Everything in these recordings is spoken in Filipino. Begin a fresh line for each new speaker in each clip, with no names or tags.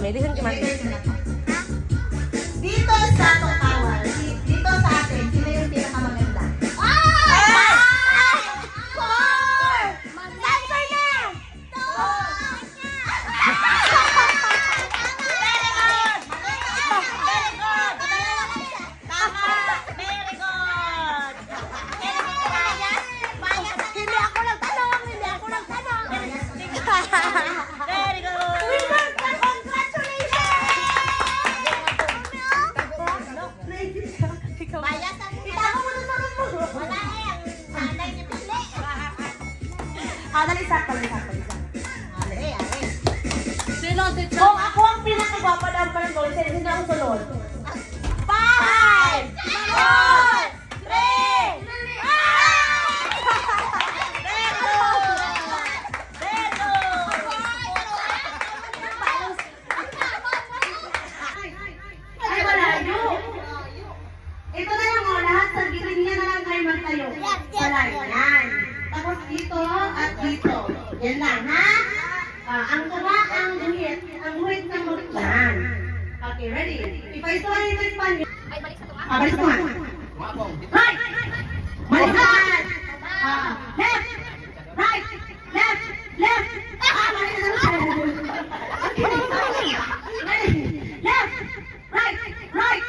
Mami. Listen to Mami.
Dito sa itong tower, dito sa atin, sino yung pinakamaganda?
Kung ako ang pinakagwapa ng barangay, sino ang sunod? 5, 4, 3,
Ay, malayo. Ito na lang o, lahat sa gilid niya na lang kayo magtayo. Sa line. Yan. Tapos dito at dito. Yan lang, ha? Ang tama, ang guhit ng magplan. Okay, ready? If I saw you with pan, balik sa tunga. Right! Balik sa tunga. Left! Right! Left! Left! Balik sa tunga. Left! Right! Right!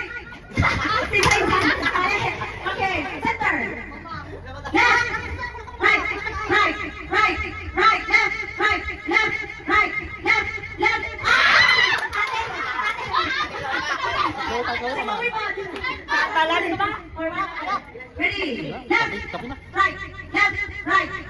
Okay, center. Left! Right! Right! Right! Right! Left! Right! Left! Right! Left! Left! Ready? Left! Right! Left! Right!